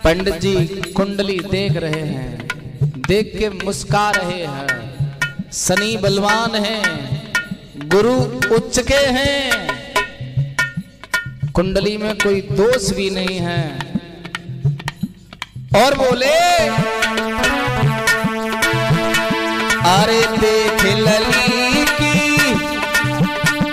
पंडित जी कुंडली देख रहे हैं, देख के मुस्कुरा रहे हैं। शनि बलवान हैं, गुरु उच्च के हैं, कुंडली में कोई दोष भी नहीं है। और बोले अरे देख लली की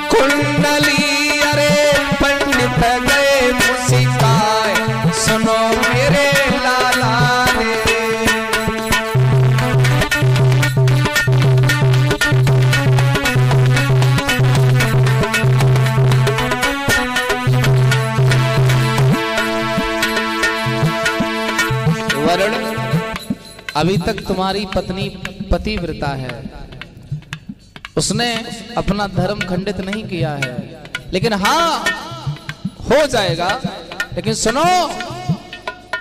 कुंडली, अरे पंडित गए मुस्काए, सुनो मेरे लाला रे। वरुण, अभी तक तुम्हारी पत्नी पतिव्रता है, उसने अपना धर्म खंडित नहीं किया है, लेकिन हाँ हो जाएगा। लेकिन सुनो,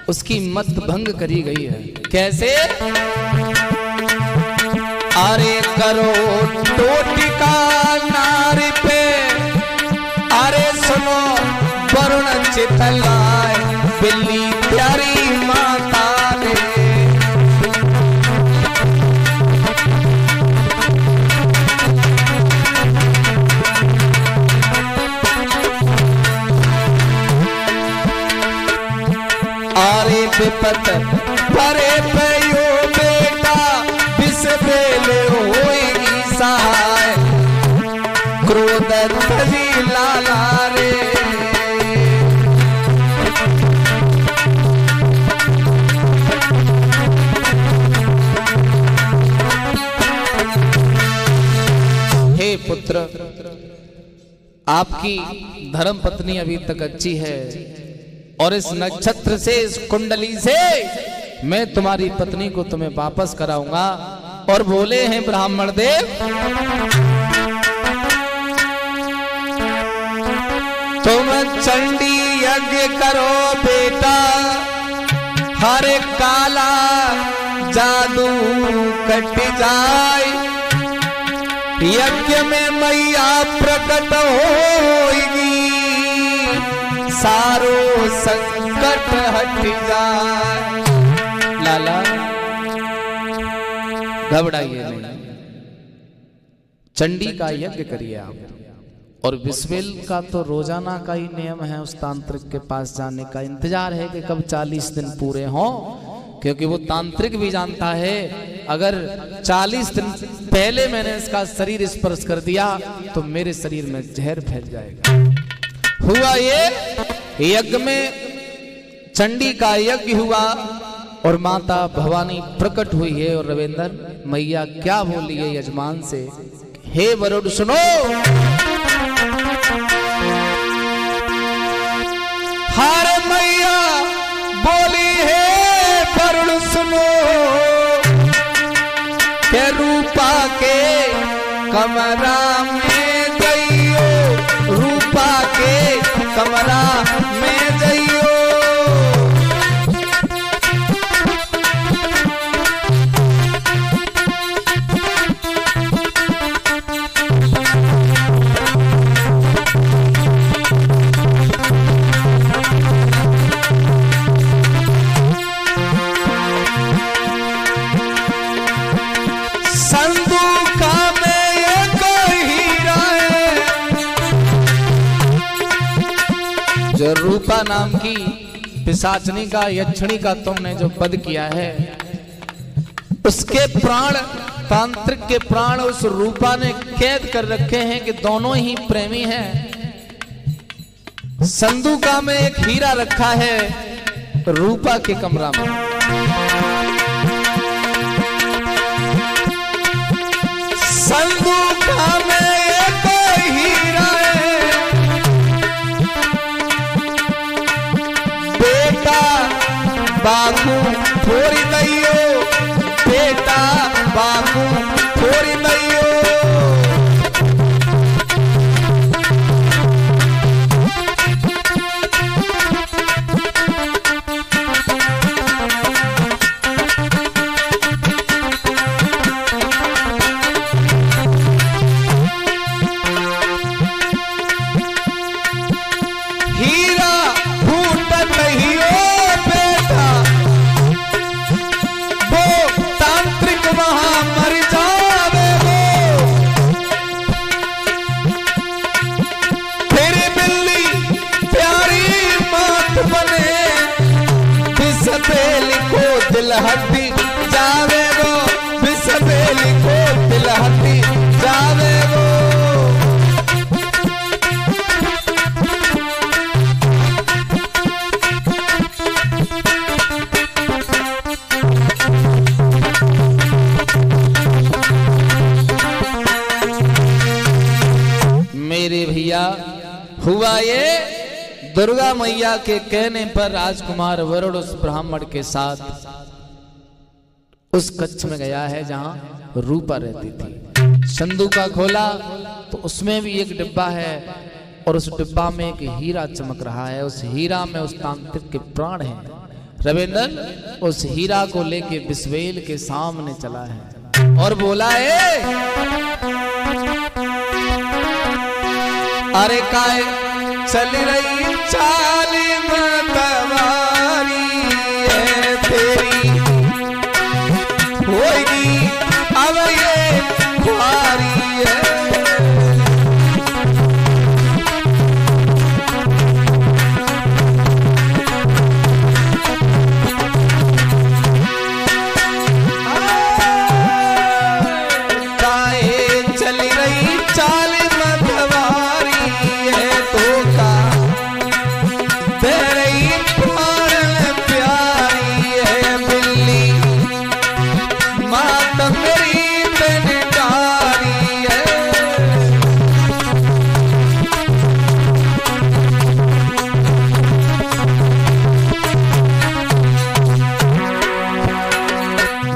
उसकी मत भंग करी गई है। कैसे? अरे करो टोटिका नारी पे, अरे सुनो वरुण चितलाए, बिल्ली प्यारी माता रे। आरे विपत परे पयो बेटा, विष बेले होई सहाय, क्रोध तजी लाला रे। हे पुत्र, आपकी धर्म पत्नी अभी तक अच्छी है, और इस नक्षत्र से, इस कुंडली से मैं तुम्हारी पत्नी को तुम्हें वापस कराऊंगा। और बोले हैं ब्राह्मण देव, तुम चंडी यज्ञ करो बेटा, हरे काला जादू कट जाए, यज्ञ में मैया प्रकट होगी, सारो संकट हट जाए। लाला घबराइए नहीं, चंडी का यज्ञ करिए आप, और विस्वेल का तो रोजाना का ही नियम है उस तांत्रिक के पास जाने का। इंतजार है कि कब 40 दिन पूरे हों, क्योंकि वो तांत्रिक भी जानता है अगर 40 दिन पहले मैंने इसका शरीर स्पर्श कर दिया तो मेरे शरीर में जहर फैल जाएगा। हुआ ये यज्ञ में, चंडी का यज्ञ हुआ और माता भवानी प्रकट हुई है। और रविंदर, मैया क्या बोली है यजमान से? हे वरुण सुनो, हर मैया बोली है वरुण सुनो, के रूपा के कमरा में गईयो, रूपा के कमरा में गईयो। जो रूपा नाम की पिशाचनी का, यक्षिणी का तुमने जो वध किया है, उसके प्राण, तांत्रिक के प्राण उस रूपा ने कैद कर रखे हैं कि दोनों ही प्रेमी हैं। संदूका में एक हीरा रखा है रूपा के कमरा में। संदूका में एक हीरा है, बेटा बाकू थोड़ी दैयो, बेटा बाकू थोड़ी दैयो। नहीं रे भैया, हुआ ये दुर्गा मैया के कहने पर राजकुमार वरुण उस ब्राह्मण के साथ उस कच्छ में गया है जहां रूपा रहती थी। संदूका खोला तो उसमें भी एक डिब्बा है और उस डिब्बा में एक हीरा चमक रहा है। उस हीरा में उस तांत्रिक के प्राण हैं। रविंदर उस हीरा को लेके बिस्वेल के सामने चला है और बोला है, अरे काय चल रही चाल मतवारी है तेरी, होगी अब ये खुआरी है।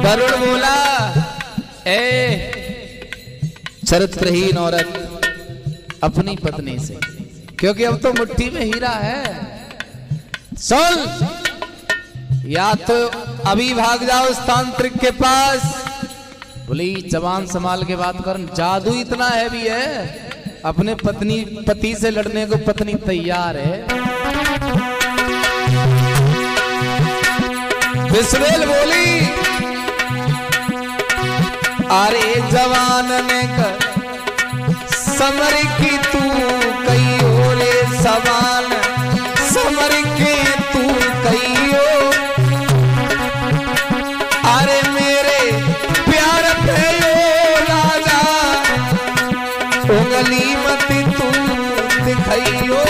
वरुण बोला, चरित्रहीन औरत अपनी पत्नी से, क्योंकि अब तो मुट्ठी में हीरा है, सुन, या तो अभी भाग जाओ उस तांत्रिक के पास। बोली जबान संभाल के बात कर, जादू इतना है भी है, अपने पति से लड़ने को पत्नी तैयार है। बिस्वेल बोली, अरे जवान ने कर समर की तू कई ओले सवाल, समर के तू कई ओ, अरे मेरे प्यार पे ओ राजा उंगली मत तू दिखाइयो।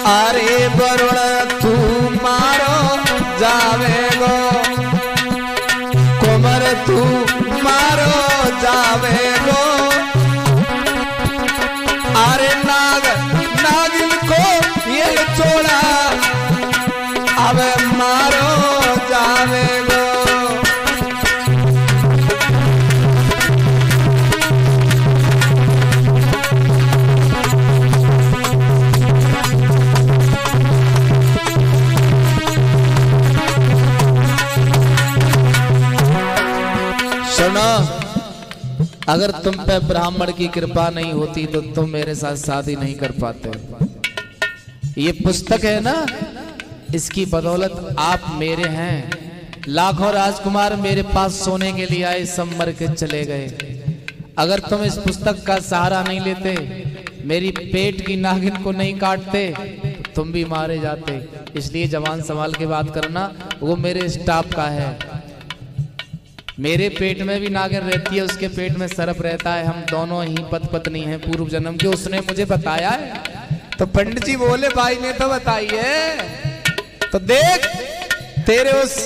अरे वरुण तू मारो जावेगो, कुमर तू मारो जावेगो, अरे नागिन को ये छोड़ा अब मारो जावेगो। सुनो, अगर तुम पे ब्राह्मण की कृपा नहीं होती तो तुम मेरे साथ शादी नहीं कर पाते। ये पुस्तक है ना, इसकी बदौलत आप मेरे हैं। लाखों राजकुमार मेरे पास सोने के लिए आए, सब मर के चले गए। अगर तुम इस पुस्तक का सहारा नहीं लेते, मेरी पेट की नागिन को नहीं काटते, तो तुम भी मारे जाते। इसलिए जवान संभाल के बात करना, वो मेरे स्टाफ का है। मेरे पेट में भी नागिन रहती है, उसके पेट में सर्प रहता है, हम दोनों ही पति पत्नी हैं पूर्व जन्म के, उसने मुझे बताया है। तो पंडित जी बोले भाई ने तो बताई है, तो देख तेरे उस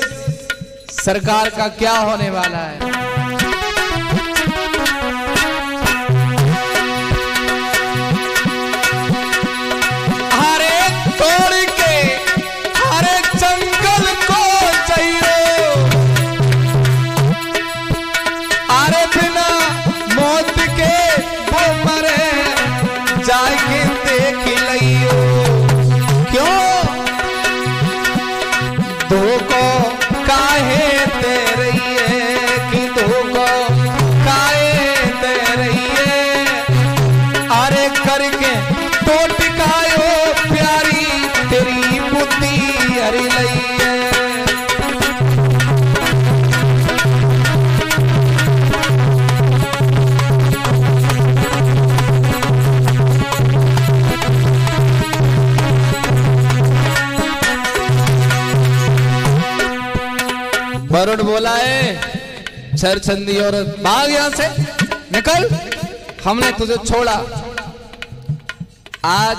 सरकार का क्या होने वाला है। वरुण बोला है, छरछंदी और भाग यहां से, निकल, हमने तुझे छोड़ा। आज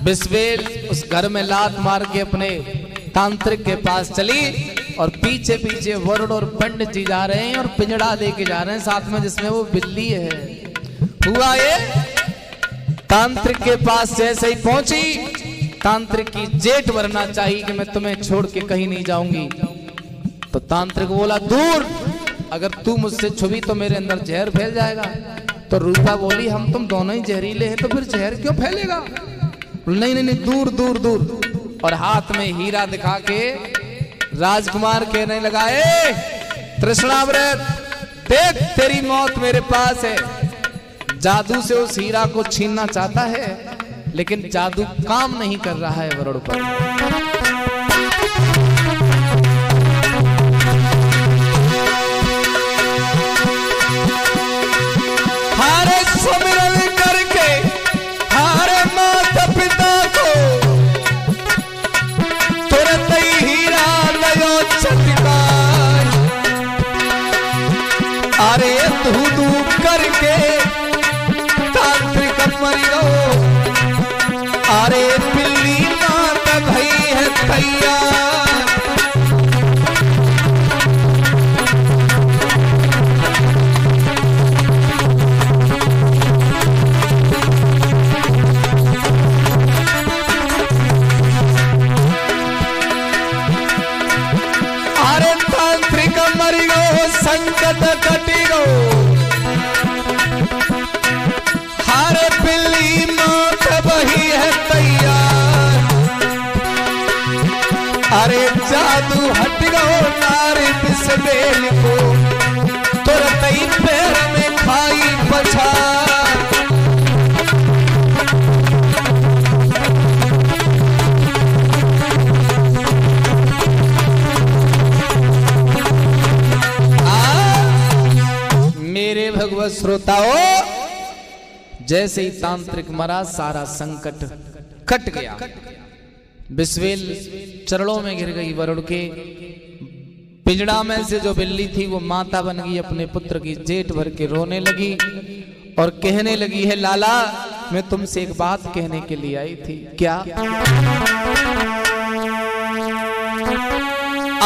बिस्वेल उस घर में लात मार के अपने तांत्रिक के पास चली और पीछे पीछे वरुण और पंडित जी जा रहे हैं और पिंजड़ा लेके जा रहे हैं साथ में, जिसमें वो बिल्ली है। हुआ ये, तांत्रिक के पास जैसे ही पहुंची, तांत्रिक की जेठ भरना चाहिए कि मैं तुम्हें छोड़ के कहीं नहीं जाऊंगी। तो तांत्रिक बोला, दूर, अगर तू मुझसे छुपी तो मेरे अंदर जहर फैल जाएगा। तो रूपा बोली, हम तुम दोनों ही जहरीले हैं, तो फिर जहर क्यों फैलेगा? नहीं नहीं नहीं, दूर दूर दूर। और हाथ में हीरा दिखा के राजकुमार कहने लगा, ए तृष्णाव्रत, देख तेरी मौत मेरे पास है। जादू से उस हीरा को छीनना चाहता है, लेकिन जादू काम नहीं कर रहा है वरुण पर। हारे सुमिरन करके हारे माता पिता को, तुरंत ही हीरा लयो चटकार। अरे धू धू करके तांत्रिक मरियो, अरे बिल्ली माता भई है तैयार। अरे तांत्रिक मरियो, संकट कटियो, हारे बिल्ली मात वही है तैयार। अरे जादू हट गो नारी बिस्वेल को, तुरंत ही पैर में खाई पछाड़। मेरे भगवत श्रोताओं, जैसे ही तांत्रिक मरा, सारा संकट कट गया। बिस्वेल चरणों में गिर गई वरुण के। पिंजड़ा में से जो बिल्ली थी वो माता बन गई, अपने पुत्र की जेठ भर के रोने लगी और कहने लगी है, लाला मैं तुमसे एक बात कहने के लिए आई थी। क्या?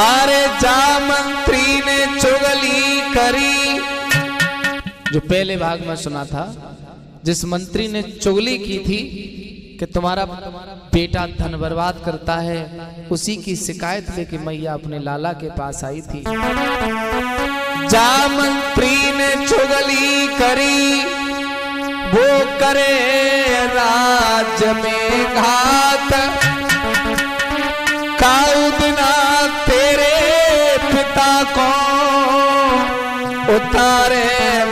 अरे जा मंत्री ने चुगली करी, जो पहले भाग में सुना था, जिस मंत्री ने चुगली की थी कि तुम्हारा बेटा धन बर्बाद करता है, उसी की शिकायत लेके मैया अपने लाला के पास आई थी। जा मंत्री ने चुगली करी, वो करे राज्य में घात। काउदना तेरे पिता को उतारे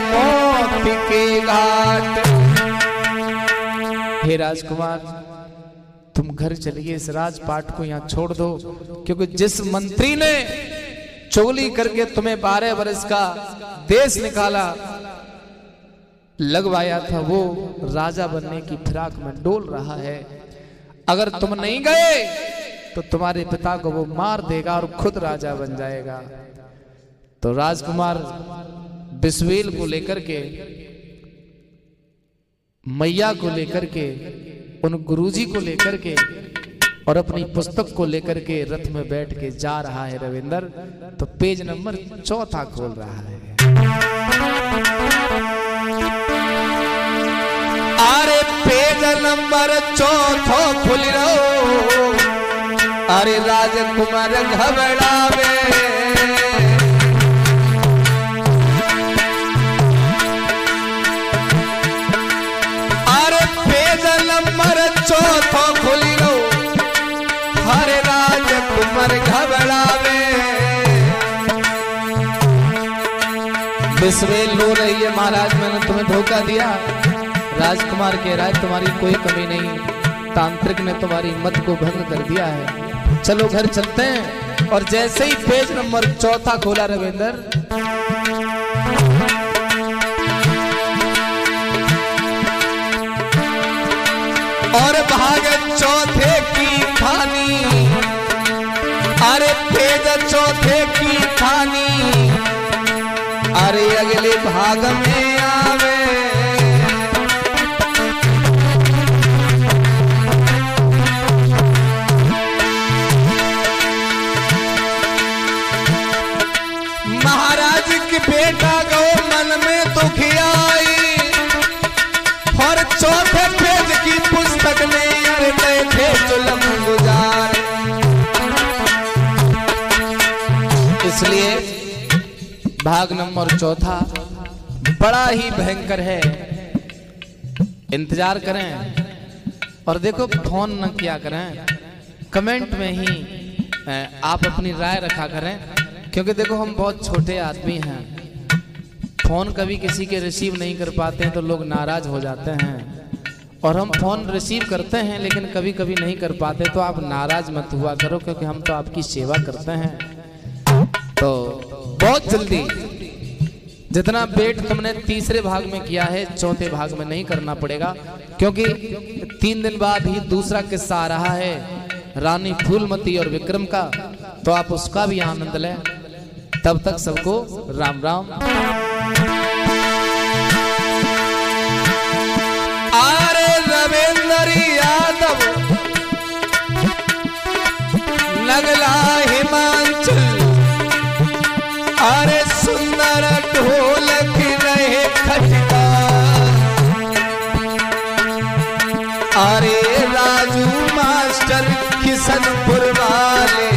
मौत के घाट। हे राजकुमार, तुम घर चलिए, इस राजपाट को यहाँ छोड़ दो, क्योंकि जिस मंत्री ने चुगली करके तुम्हें 12 वर्ष का देश निकाला लगवाया था, वो राजा बनने की फिराक में डोल रहा है। अगर तुम नहीं गए तो तुम्हारे पिता को वो मार देगा और खुद राजा बन जाएगा। तो राजकुमार बिस्वेल को लेकर के, मैया को लेकर के, उन गुरुजी को लेकर के और अपनी पुस्तक को लेकर के रथ में बैठ के जा रहा है रविंदर। तो पेज नंबर 4 खोल रहा है। अरे पेज नंबर 4 खुल रहो, अरे राजकुमार घबरावे। चौथो खुली रो, हरे राजकुमार घबरावे। बिस्वेल रो रही है, महाराज मैंने तुम्हें धोखा दिया। राजकुमार कह रहा है तुम्हारी कोई कमी नहीं, तांत्रिक ने तुम्हारी मत को भंग कर दिया है, चलो घर चलते हैं। और जैसे ही पेज नंबर 4 खोला रविंदर, और भाग 4 की कहानी। अरे पेज 4 की कहानी, अरे अगले भाग में आवे महाराज की बेटा गो मन में दुखियाई और चौथे पेज की पुस्तक में अरते थे जुल्म गुजार। इसलिए भाग नंबर चौथा बड़ा ही भयंकर है, इंतजार करें और देखो फोन न किया करें, कमेंट में ही आप अपनी राय रखा करें, क्योंकि देखो हम बहुत छोटे आदमी हैं, फोन कभी किसी के रिसीव नहीं कर पाते हैं तो लोग नाराज हो जाते हैं, और हम फोन रिसीव करते हैं लेकिन कभी कभी नहीं कर पाते, तो आप नाराज मत हुआ करो, क्योंकि हम तो आपकी सेवा करते हैं। तो बहुत जल्दी जितना वेट तुमने तीसरे भाग में किया है चौथे भाग में नहीं करना पड़ेगा, क्योंकि 3 दिन बाद ही दूसरा किस्सा आ रहा है रानी फूलमती और विक्रम का, तो आप उसका भी आनंद लें। तब तक सबको राम राम। अरे रविंद्र यादव नगला हिमाचल, अरे सुंदर ढोलक रहे खटका, अरे राजू मास्टर किशनपुर वाले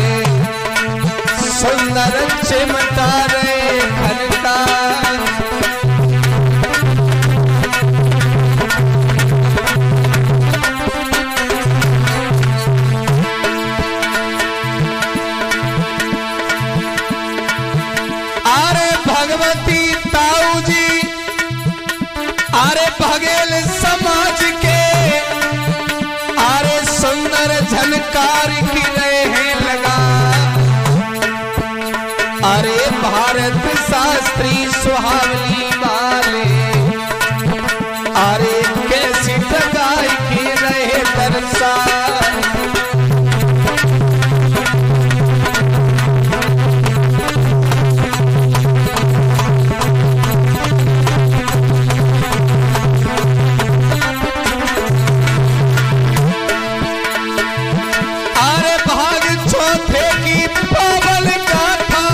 सुंदर चिमटा रहे खनका। अरे भगवती ताऊ जी, अरे बघेल समाज के, अरे सुंदर झनकार की रहे हैं लगा, अरे भारत शास्त्री सुहावली वाले, अरे कैसी टगाई की रहे दरसा। अरे भाग चौथे की पावन गाथा,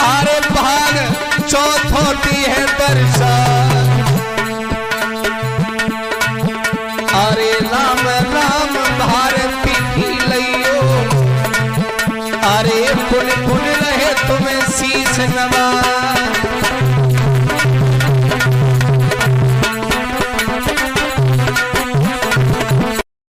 अरे भाग चौथोटी है दर्शन, अरे राम राम भारती की लइयो, अरे पुन पुन रहे तुम्हें शीश नवा।